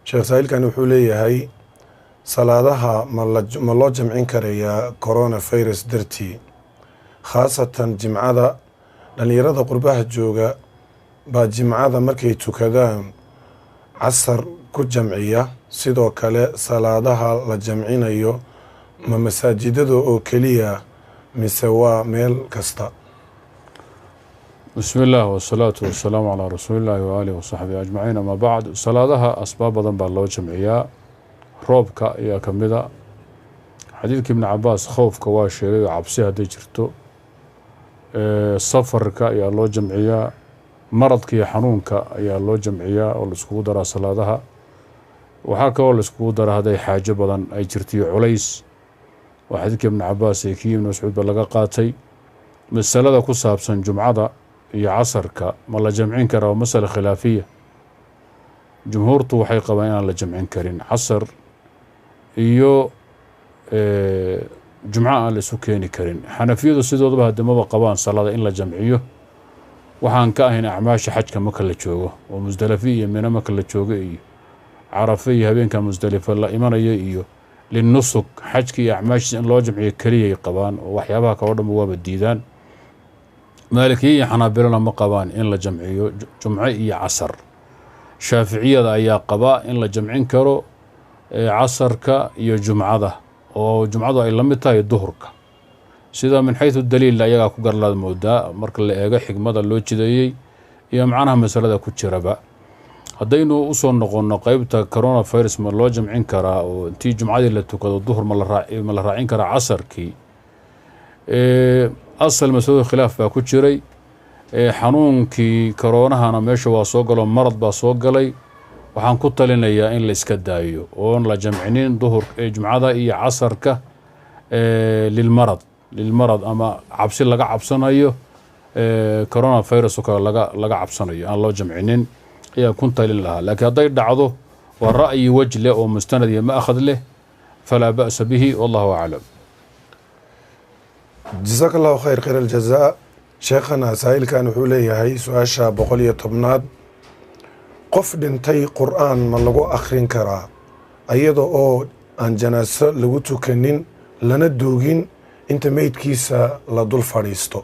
sheekh saa'ilkan wuxuu leeyahay salaadaha ma loo jamcin karayaa coronavirus dartii khaasatan jimcada dhalinyarada qurbaha jooga baa jimcada markay tukadaan casar ku jamciya sidoo kale salaadaha la jamcinayo ma masaajidada oo keliya mise waa meel kasta بسم الله والصلاة والسلام على رسول الله وآله وصحبه أجمعين. أما بعد صلاةها أسباب بالله جمعية روبك يا كمدا حديث ابن عباس خوف كواشري عبسها ديجرتو سفرك يا الله جمعية مرضك يا حنونك يا الله جمعية والسكودر صلاةها وحكى والسكودر هذا حاجة بدن أي جرتي عليس وحديث ابن عباس يكي من مسعود بلغا قاتي مسألة كسابسن جمعة iyo casarka ma la jamcin karaa waa masale khilaafiya jumhuurtu waxay qabaan inaan la jamcin karin casar iyo jumco aan la isu keeni karin xanafiyadu sidoodaba hadamaba qabaan salaada in la jamciyo waxaan ka ahayn acmaasha xajka marka la joogo oo musdalife iyo mina marka la joogo iyo carafe iyo habeenka musdalife la imanayo iyo linnusuk xajka iyo acmaashiisa in loo jamciyo keliyay qabaan oo waxyaabaha kaloo dhanba waaba diidaan مالكية حنابلنا مقبان إن لجمعيو جمعي عصر شافعية أيا قباء إن لجمعين كرو عصر كا يو جمعة ذا وجمعة ذا إلا متى الظهر كا سيدا من حيث الدليل لا يقع كقر لاد مودا مرك اللي يقع حكمة اللوجي ذي يا معناها مسألة كتشربا هدينو أصلا نقول قيبتا كورونا فيروس من لو جمعين كرا وتي جمعة اللي تكاد الظهر مال راعين كرا عصر كي أصل مسؤول خلاف باكو جري حنونكي كورونا أنا ماشي واسوقلو مرض باسوقلي وحان كتلينيا إن لا iska daayo oon la jamcinin duhur jumcada iyo casarka للمرض ama cabsi laga cabsanayo corona virus laga cabsanayo aan loo jamcinin ayaa kuntalin lahaa laakiin haday dhacdo waa ra'yi wajle oo mustanad iyo ma akhad leh fala ba'sa bihi wallahu a'lam. جزاك الله خير الجزاء. شيخنا سائل كان حولي هاي سؤاشا بقولية طبناد قف دنتي قرآن من لغو أخرين كرا أيضا أو أن جناس لغو تكنين لندوغين انت ميت كيسا لدول فاريستو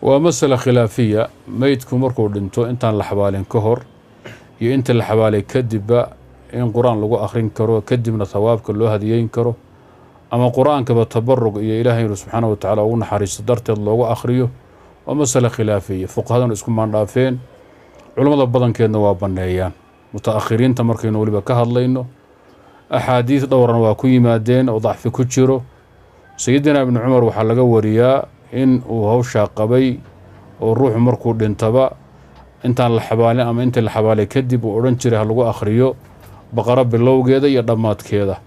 ومسألة خلافية ميتكم مركو دنتو انتان لحبالين كهر يو انت لحبالي كدبا ان قرآن لغو أخرين كرو كدبنا ثواب كلو هديين كرو أما قرآن كبتبرق إلى إلهي سبحانه وتعالى ونحرس درت الله وآخريه ومسألة خلافية فقهاء اسكم من رافين علماء بدن كانوا وابنيان متأخرين تمركين ولبا كهالينو أحاديث دورا وكوي مادين وضعف كتشرو سيدنا ابن عمر وحلقه ورياء إن وهو شاقبي والروح مركو دنتبا انت الحبالي أما انت الحبالي كدب وورنشري هلقو آخريه بقرب اللو كذا يدمات كذا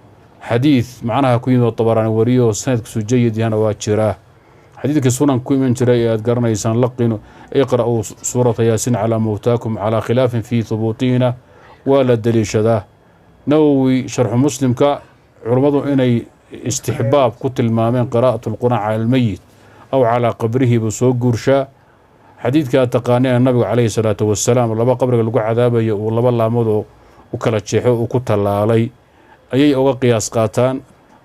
حديث معناها كوين الطبراني وريو سند جيد يعني واجراه حديث كسونا كوين من جريات قرنا يسان لقينه اقرأوا سورة ياسين على موتاكم على خلاف في ثبوتنا ولا الدليل شذا نووي شرح مسلم كا عرمضو إني استحباب قتل ما من قراءة القرآن على الميت أو على قبره بسوق قرشا حديث كاتقانيه النبي عليه الصلاة والسلام الله قبرك لقوا عذابه والله بالله موضو وكلا تشيحو وكتل علي ayay uga qiyaas qaataan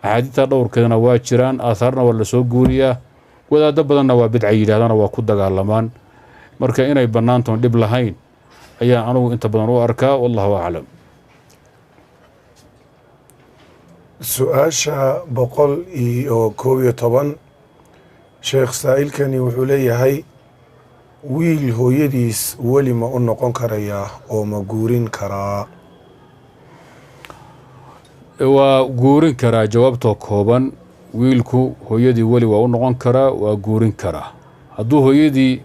axaadiista dhowrkeedana waa jiraan aahaarna waa la soo guuriyaa wadaado badanna waa bidca yidhaahdana waa ku dagaalamaan marka inay bannaantoon dhib lahayn ayaa anugu inta badan u arkaa wallahu aclam. su-aasha 111 sheekh saa'ilkani wuxuu leeyahay wiil hooyadiis weli ma u noqon karayaa oo ma guurin karaa waa guurin karaa jawaabtoo kooban wiilku hooyadii weli waa u noqon karaa waa guurin karaa hadduu hooyadii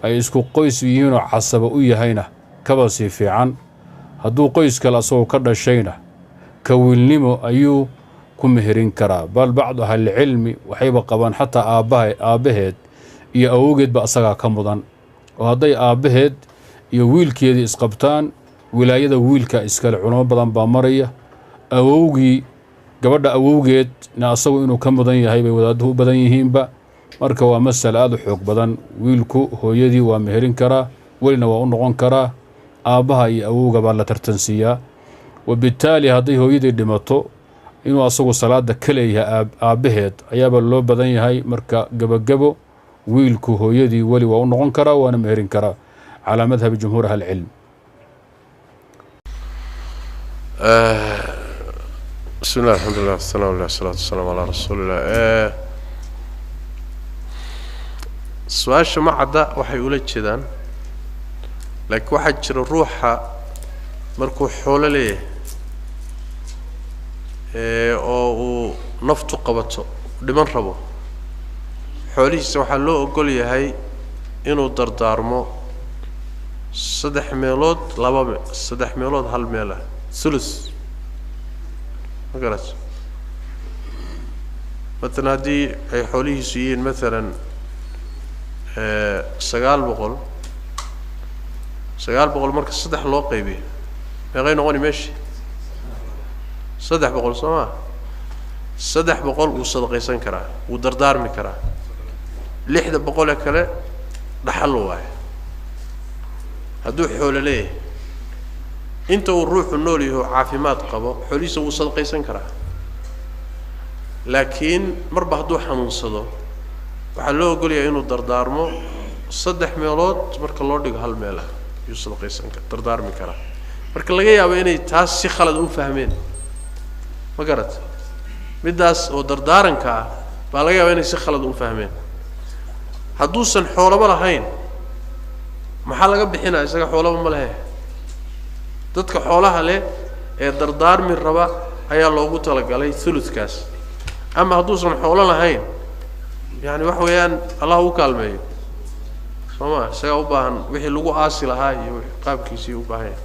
ay isku qoys yihiin oo casaba u yahayna kaba sii fiican hadduu qoys kale asagoo ka dhashayna ka wiilnimo ayuu ku meherin karaa bal bacdu ahlilcilmi waxayba qabaan xataa aabbaheed iyo awowgeedba asagaa ka mudan oo hadday aabbaheed iyo wiilkeedii isqabtaan wilaayada wiilka iskale culamo badan baa maraya awowgii gabadha awowgeedna asagu inuu ka mudan yahay bay wadaaduhu u badan yihiinba marka waa masal aad u xoog badan wiilku hooyadii waa meherin karaa welina waa u noqon karaa aabbaha iyo awowga baa la tartansiiyaa وبالتالي هذه هو يدي دمتو إنه أصغو صلاة كليها آبهد أيابا لو بدن يهي مركا قبقبو ويلكو هو يدي ولي ونغن كرا وانا مهرين كرا على مذهب جمهور أهل العلم. بسم الله الحمد لله والصلاة والسلام على رسول الله. سؤال ما عدا waxay ula jeedaan laakiin waxa jira ruuxa markuu xoolo leeyahay oo uu naftu qabato dhiman rabo xoolihiisa waxa loo ogol yahay inuu dardaarmo 3 meelood 3 meelood hal meel ah sulus magaras مثلا دي ay xoolihiisu yihiin مثلا 900 marka 3 loo qaybiyo meeqay noqon meeshi 300 Soomaa 300 uu sadaqaysan karaa uu dardaarmi karaa 600 kale dhaxal waay haduu xoolo leeyahay inta uu ruuxu nool yahay caafimaad qabo xoolihiisa uu sadaqaysan karaa laakiin marba haduu xanuunsado waxa loo ogol yahay inuu dardaarmo 3 meelood marka loo dhigo hal meel ah uu sadaqaysan kara dardaarmi kara marka laga yaabo inay taas si khalad u fahmeen ma garat midaas oo dardaaranka baa laga yaabaa inay si khalad u fahmeen hadduusan xoolaba lahayn maxaa laga bixinaa isaga xoolaba ma lahayn dadka xoolaha leh ee dardaarmi raba ayaa loogu talagalay thuluthkaas ama hadduusan xoolo lahayn يعني wax weeyaan Allah uu kaalmeeyo Soomaa isaga u baahan wixii lagu aasi lahaa iyo qaabkiisii u baahan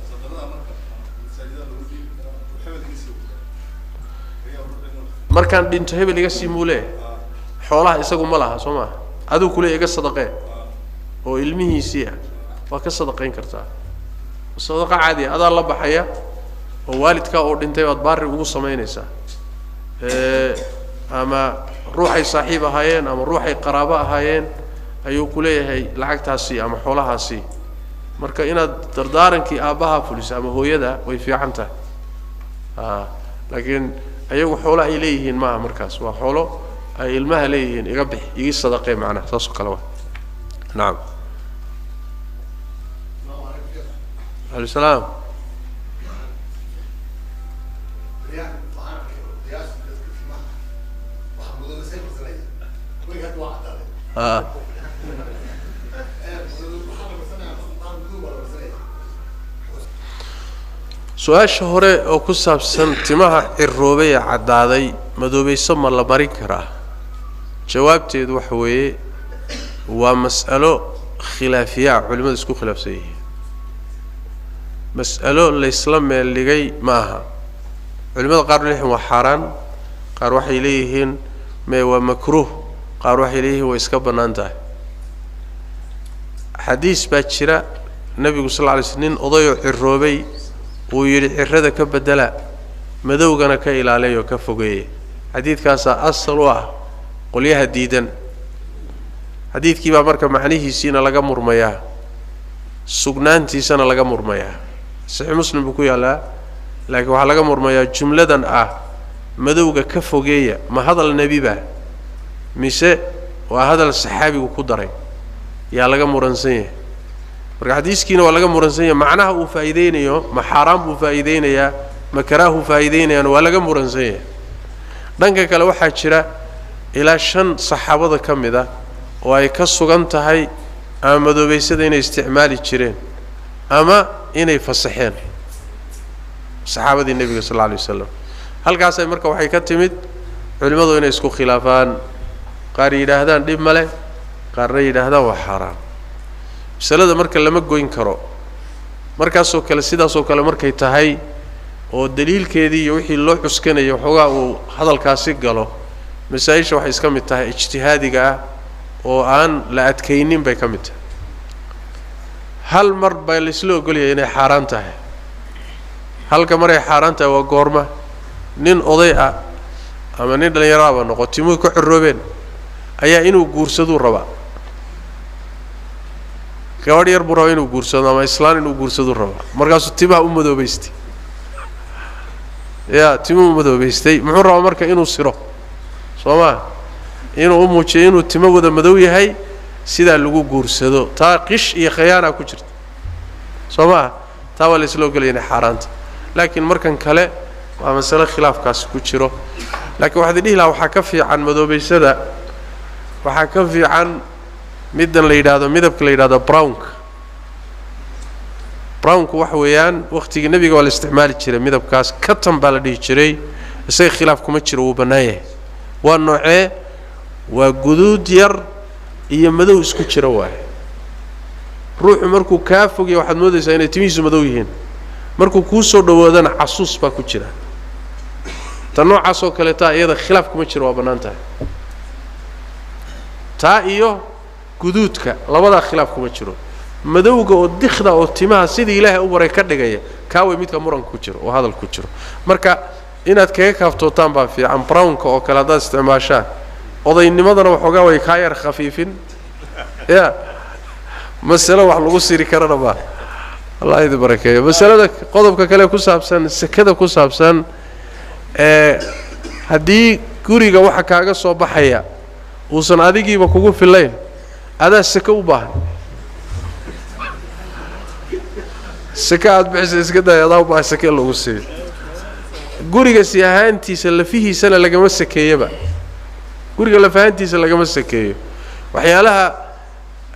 markaan dhinto hebel iga simuule xoolaha isagu ma laha Soomaa aduu kule iga sadaqee oo ilmihiisii waa ka sadaqayn kartaa sadaqa caadi adaa la baxaya oo waalidka oo dhintay waad baari ugu sameynaysaa ama ruuxay saaxiib ahaayeen ama ruuxay qaraabo ahaayeen ayuu ku leeyahay lacagtaasi ama xoolahaasi marka inaad dardaarankii aabaha fuliso ama hooyada way fiican tahay laakiin ayagu xoolo ay leeyihiin ma markaas waa xoolo ay ilmaha leeyihiin iga bix igi sadaqay macna taas kala waa naam السلام سؤال هوري oo ku saabsan timaha ciroobay cadaaday madoobayso ma la marin karaa jawaabteedu waxa weeye waa mas'alo khilaafiya culimadu isku khilaafsan yihiin mas'alo la isla meel dhigay maaha culimada qaar leeyahay waa xaraan qaar waxay leeyihiin ma waa makruh qaar waxay leeyihiin waa iska banaantahay xadiis baa jira nabigu sallallahu alayhi wasallam odayo ciroobay uu yiri cirrada ka bedela madowgana ka ilaaliyo ka fogeeye xadiidkaas asal ah qoliyaha diidan xadiidkii baa marka macnihiisina laga murmayaa sugnaantiisana laga murmayaa sahih muslim ku yaala laakiin waxa laga murmayaa jumladan madowga ka fogeeya ma hadal nabi ba mise waa hadal saxaabigu ku daray yaa laga muransan yahay marka xadiiskiina waa laga muransan yahay macnaha uu faa'iideynayo ma xaraam buu faa'iideynayaa ma karaahu faa'iideynayaan waa laga muransan yahay dhanka kale waxaa jira ilaa 5 saxaabada kamida oo ay ka sugan tahay ama madoobaysada inay isticmaali jireen ama inay fasaxeen saxaabadii nabiga sallallahu alayhi wasallam halkaas ay marka waxay ka timid culimadu inay isku khilaafaan qaar yiraahdaan dhib male qaarna yiraahdaan waa xaraam masalada marka lama goyn karo markaas oo kale sidaas oo kale markay tahay oo daliilkeedii iyo wixii loo cuskanayo xogaa uu hadalkaasi galo masaa'isha waxay iska mid tahay ijtihaadiga oo aan la adkaynin bay ka mid tahay hal mar bay la isla ogolyahay inay xaraan tahay halka maray xaraan tahay waa goorma nin oday ama nin dhalinyaro noqotimo ku xirroobeen ayaa inuu guursado raba gabadh yar buu rabaa inuu guursado ama islaan inuu guursado raba markaas timaha u madoobaystay yaa timuu madoobaystay muxuu rabaa marka inuu siro soomaa inuu u muujiyo inuu timo wada madow yahay sidaa lagu guursado taa qish iyo khiyaana ku jirta soomaa taa waa la isla ogolaya inay xaaraanta laakiin markan kale waa masale khilaafkaasi ku jiro laakiin waxaad dhihi lahaa waxaa ka fiican madoobaysada waxaa ka fiican middan la yidhaahdo midabka la yidhaahdo brownku waxa weeyaan waqtigii nebiga waa la isticmaali jiray midabkaas katan baa la dhihi jiray isaga khilaaf kuma jiro wuu bannaan yahay waa noocee waa guduud yar iyo madow isku jira waaye ruuxu markuu kaa fogya waxaad moodaysaa inay timihiisu madow yihiin markuu kuu soo dhawoodana casuus baa ku jira ta noocaas oo kaleeta iyada khilaaf kuma jiro waa bannaan tahay taa iyo guduudka labadaa khilaaf kuma jiro madowga oo dikhda oo timaha sidii ilaahay u baray ka dhigaya kaa way midka muranka ku jiro oo hadal ku jiro marka inaad kaga kaaftootaan baa fiican brownka oo kale haddaad isticmaashaan odaynimadana waxoogaa way kaa yar khafiifin ya masale wax lagu siri karana baa allah idin barakeeyo masalada qodobka kale ku saabsan sakada ku saabsan haddii guriga waxa kaaga soo baxaya uusan adigiiba kugu filayn adaa saka u baahan saka aad bixisa iska day adaa u baahan saka lagu siiyo guriga si ahaantiisa lafihiisana lagama sakeeyaba guriga lafahantiisa lagama sakeeyo waxyaalaha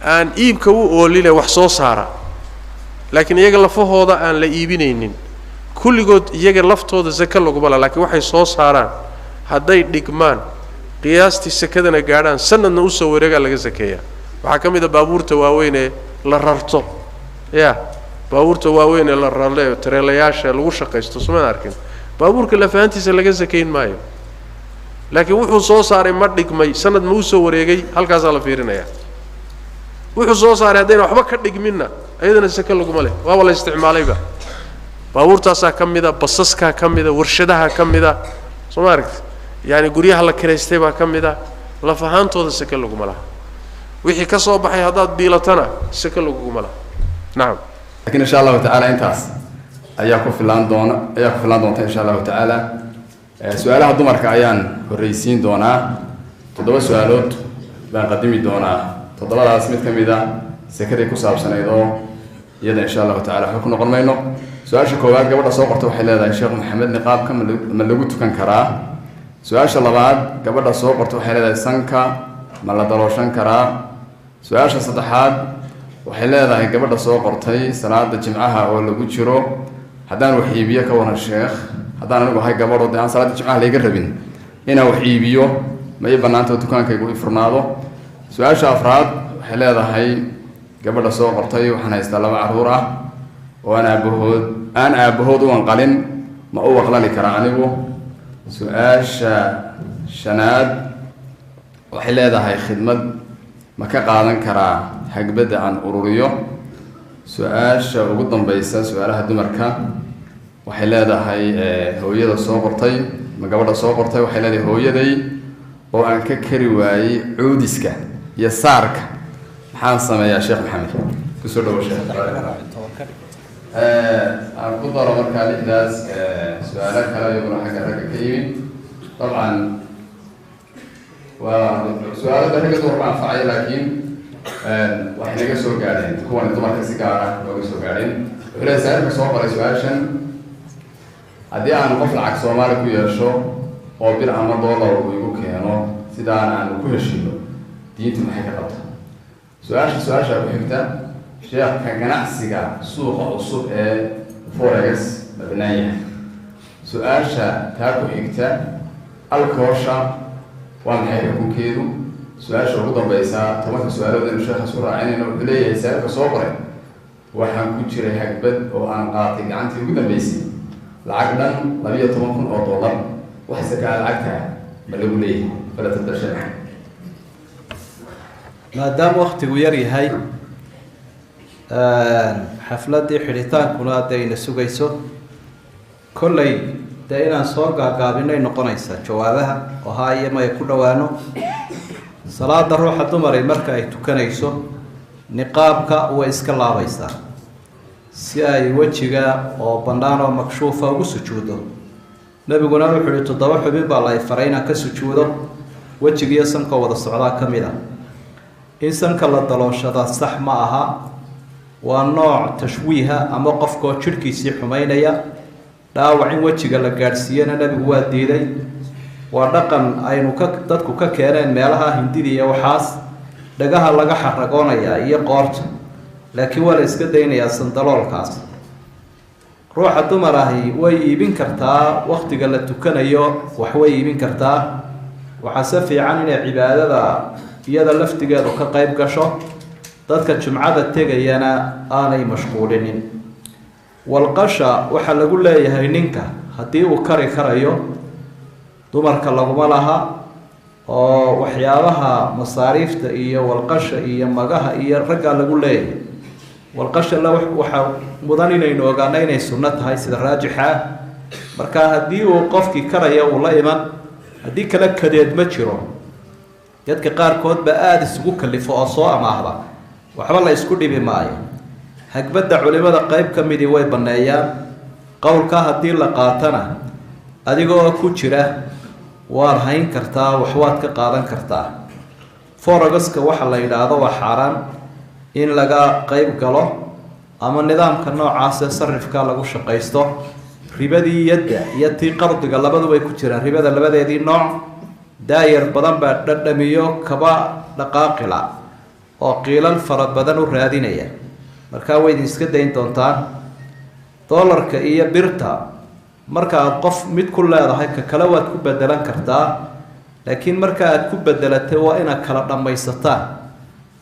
aan iibka u ooline wax soo saara laakiin iyaga lafahooda aan la iibinaynin kulligood iyaga laftooda saka laguma laha laakiin waxay soo saaraan hadday dhigmaan qiyaastii sakadana gaadhaan sanadna usoo wareegaa laga sakeeyaa waxaa ka mid a baabuurta waaweyn ee la rarto ya baabuurta waaweyn ee la rarle tareelayaasha lagu shaqaysto somaan arkin baabuurka lafahantiisa laga sakayn maayo laakiin wuxuu soo saaray ma dhigmay sanad ma usoo wareegay halkaasaa la fiirinayaa wuxuu soo saaray haddayna waxba ka dhigminna ayadana saka laguma leh waaba la isticmaalayba baabuurtaasaa ka mida basaskaa ka mida warshadaha ka mida soo ma aragti yani guryaha la kiraystay baa ka mida laf ahaantooda saka laguma laha wixii ka soo baxay haddaad biilatana saka laguma laha nacam laakiin insha allahu tacaala intaas ayaa ku filaan doonta insha allahu tacaala su-aalaha dumarka ayaan horreysiin doonaa 7 su-aalood baan qadimi doonaa 7daas mid ka mid a sakaday ku saabsanayd oo iyada insha allahu tacala waxba ku noqon mayno su-aasha koowaad gabadha soo qorta waxay leedahay sheekh maxamed niqaabka ma lagu tukan karaa su-aasha labaad gabadha soo qorta waxay leedahay sanka ma la dalooshan karaa su-aasha saddexaad waxay leedahay gabadha soo qortay salaada jimcaha oo lagu jiro haddaan wax iibiyo ka waran sheekh haddaan anigu ahay gabadho dee aan salaada jimcaha layga rabin inaan wax iibiyo ma ii bannaantao dukaankaygu i furnaado su-aasha afraad waxay leedahay gabadha soo qortay waxaan haystaa 2 carruur ah oo aan aabbahood u anqalin ma u waqlali karaa anigu su-aasha shanaad waxay leedahay khidmad ma ka qaadan karaa hagbadda aan ururiyo su-aasha ugu dambaysa su-aalaha dumarka waxay leedahay hooyada soo qortay ma gabadha soo qortay waxay leedahay hooyaday oo aan ka kari waayey cuudiska iyo saarka maxaan sameeyaa sheekh maxamed kusoo dhawo sheekh aan ku daro markaa lixdaas su-aalo kale iyaguna xagga ragga ka yimid dabcan waa su-aalada ragga dumarka anfacay laakiin waxay naga soo gaadheen kuwan dumarka si gaar ah looga soo gaadheen wuxuu leeyahay saairka soo qoray su-aashan haddii aan qof lacag soomaali ku yeesho oo bir ama dollar uu igu keeno sidaan aanu ku heshiino diintu maxay ka qabta su-aasha ku xigta sheekha ganacsiga suuqa cusub ee forex ma bannaan yahay su-aasha taa ku xigta alkoosha waa maxay xukunkeedu su-aasha ugu dambaysa 10 su-aalood inuu sheekha isku raacinayna wuxuu leeyahay saairka soo qoray waxaan ku jiray hagbad oo aan qaatay gacantii ugu dambaysay lacag dhan 12,000 oo dollar wax sakaa lacagta ma lagu leeyahay fala tadashay maadaama waqtigu yar yahay xafladii xidhitaankuna hadayna sugayso kolley dee inaan soo gaagaabinay noqonaysaa jawaabaha oo haa iyo maya ku dhowaano salaada ruuxa dumaray marka ay tukanayso niqaabka way iska laabaysaa si ay wejiga oo bannaan oo makshuufa ugu sujuudo nabiguna wuxuu yihi 7 xubin baa la faray inaan ka sujuudo wejigiiyo sanka wada socdaa ka mid ah in sanka la dalooshada sax ma aha waa nooc tashwiiha ama qofkoo jidhkiisii xumaynaya dhaawac in wejiga la gaadhsiiyana nabigu waa diiday waa dhaqan aynu dadku ka keeneen meelaha hindida iyo waxaas dhagaha laga xaragoonayaa iyo qoorta laakiin waa la iska daynayaa sandaloolkaas ruuxa dumar ahi way iibin kartaa waqtiga la tukanayo wax way iibin kartaa waxaase fiican inay cibaadada iyada laftigeedu ka qayb gasho dadka jumcada tegayana aanay mashquulinin walqasha waxaa lagu leeyahay ninka haddii uu kari karayo dumarka laguma laha oo waxyaabaha masaariifta iyo walqasha iyo magaha iyo ragga lagu leeyahay walqasha waxaa mudan inaynu ogaano inay sunno tahay sida raajixa marka haddii uu qofkii karaya uu la iman haddii kale kadeed ma jiro dadka qaarkood ba aada isugu kalifo oo soo amaahda waxba la isku dhibi maayo hagbadda culimada qayb ka midii way banneeyaan qowlka haddii la qaatana adigoo ku jira waad hayn kartaa wax waad ka qaadan kartaa foregaska waxa la yidhaahdo waa xaaraan in laga qayb galo ama nidaamka noocaas ee sarifka lagu shaqaysto ribadii yadda iyo tii qardiga labaduba ay ku jiraan ribada labadeedii nooc daayar badan baa dhadhamiyo kaba dhaqaaqila oo qiilal fara badan u raadinaya markaa way idin iska dayn doontaan doolarka iyo birta marka aad qof mid ku leedahay ka kale waad ku bedelan kartaa laakiin marka aad ku bedelatay waa inaad kala dhammaysataan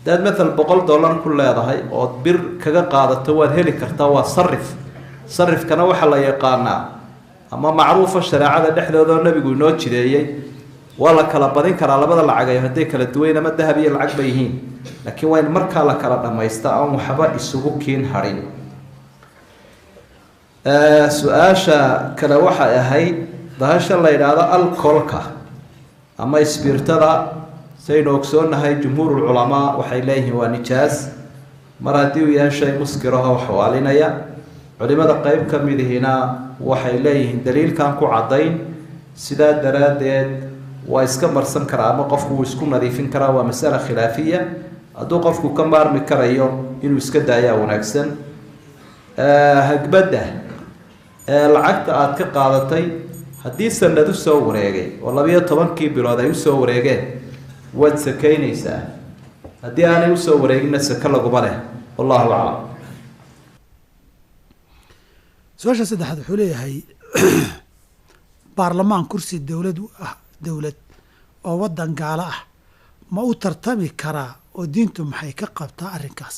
hadaad matal $100 ku leedahay ood bir kaga qaadato waad heli kartaa waa sarifkana waxaa la yaqaanaa ama macruufa shareecada dhexdooda oo nabigu inoo jideeyey waa la kala badin karaa labada lacag ay hadday kala duwayn ama dahab iyo lacag ba yihiin laakiin waa in markaa la kala dhammaysta aan waxba isugu kiin harin su-aasha kale waxay ahayd bahasha la yidhaahdo alcoholka ama isbiirtada saynu ogsoonahay jumhuurul culamaa waxay leeyihiin waa nijaas mar haddii uu yahay shay muskiraho xawaalinaya culimada qayb ka midihina waxay leeyihiin daliilkan ku caddayn sidaa daraaddeed waa iska marsan karaa ama qofku wuu isku nadiifin karaa waa masala khilaafiya hadduu qofku ka maarmi karayo inuu iska daayaa wanaagsan hagbadda lacagta aada ka qaadatay haddii sanad u soo wareegay oo 12 bilood ay usoo wareegeen waad sakaynaysaa haddii aanay usoo wareeginna saka laguma leh wallahu aclam su-aasha saddexaad wuxuu leeyahay baarlamaan kursi dowlad oo waddan gaalo ah ma u tartami karaa oo diintu maxay ka qabtaa arrinkaas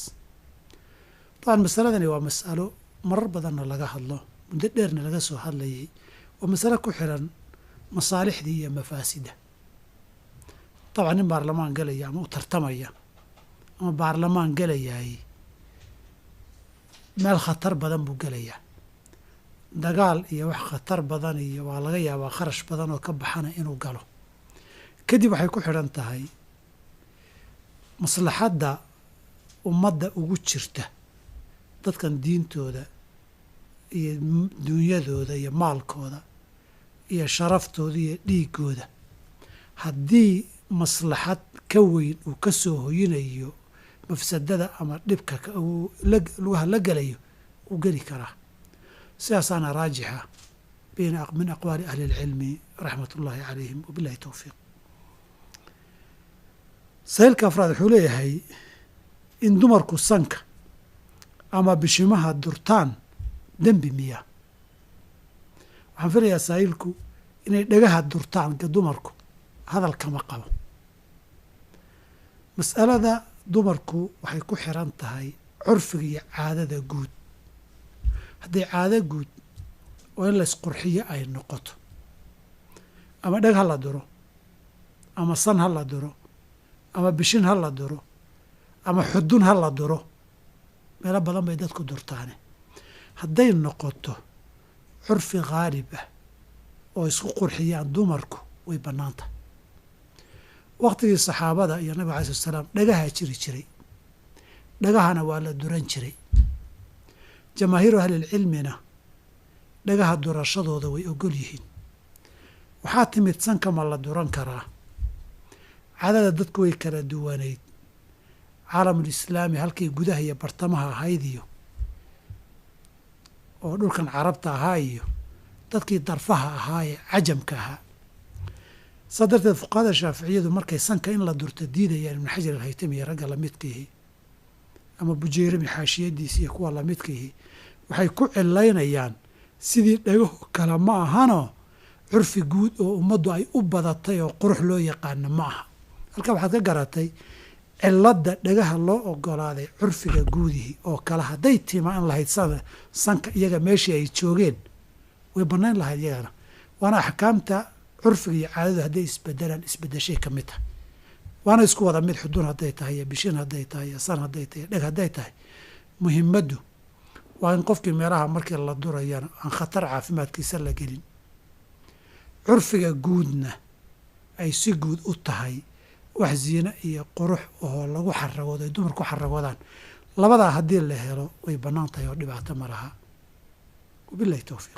طبعا masaladani waa mas'alo marar badanna laga hadlo muddo dheerna laga soo hadlayay waa masalo ku xiran masaalixdii iyo mafaasida طبعا nin baarlamaan galaya ama u tartamaya ama baarlamaan galayaay meel khatar badan buu gelayaa dagaal iyo wax khatar badan iyo waa laga yaabaa kharash badan oo ka baxana inuu galo kadib waxay ku xidhan tahay maslaxadda ummadda ugu jirta dadkan diintooda iyo dunyadooda iyo maalkooda iyo sharaftooda iyo dhiigooda haddii maslaxad ka weyn uu ka soo hoyinayo mafsadada ama dhibka lugaha la gelayo uu geli karaa sidaasaana raajixa min aqwaali ahli اlcilmi raxmat ullaahi calayhim wabilahi towfiiq sahiilka afraad wuxuu leeyahay in dumarku sanka ama bishimaha durtaan dembi miya waxaan filayaa sahiilku inay dhagaha durtaan dumarku hadalkama qabo mas'alada dumarku waxay ku xiran tahay curfiga iyo caadada guud hadday caado guud oo in la isqurxiyo ay noqoto ama dheg ha la duro ama san ha la duro ama bishin ha la duro ama xudun ha la duro meelo badan bay dadku durtaane hadday noqoto curfi khaalib ah oo isku qurxiyaan dumarku way bannaan tahay waqtigii saxaabada iyo nabiga alai slat slaam dhagahaa jiri jiray dhagahana waa la duran jiray jamaahiiru ahlilcilmina dhagaha durashadooda way ogol yihiin waxaa timid sanka ma la duran karaa caadada dadku way kala duwanayd caalamulislaami halkay gudaha iyo bartamaha ahayd iyo oo dhulkan carabta ahaa iyo dadkii darfaha ahaa ee cajamka ahaa saa darteed fuqahada shaaficiyadu markay sanka in la durto diidayaan ibnu xajar alhaytami iyo ragga lamidkiihi ama bujeyrami xaashiyadiisi iyo kuwa lamidkiihi waxay ku cilaynayaan sidii dhagaho kale ma ahano curfi guud oo ummaddu ay u badatay oo qurux loo yaqaano ma aha halkaa waxaad ka garatay cilada dhagaha loo ogolaaday curfiga guudihii oo kale hadday timaan lahayd sanka iyaga meeshii ay joogeen way banayn lahayd iyagana waana axkaamta curfiga iyo caadadu hadday isbedelaan isbedeshay ka mid tahay waana isku wada mid xudun hadday tahay iyo bishin hadday tahay iyo san hadday tahay dheg hadday tahay muhimaddu waa in qofkii meelaha markii la durayana aan khatar caafimaadkiisa la gelin curfiga guudna ay si guud u tahay wax ziine iyo qurux oo lagu xaragoodo ay dumarku xaragoodaan labadaa haddii la helo way bannaan tahay oo dhibaato ma laha wabillahi towfiiq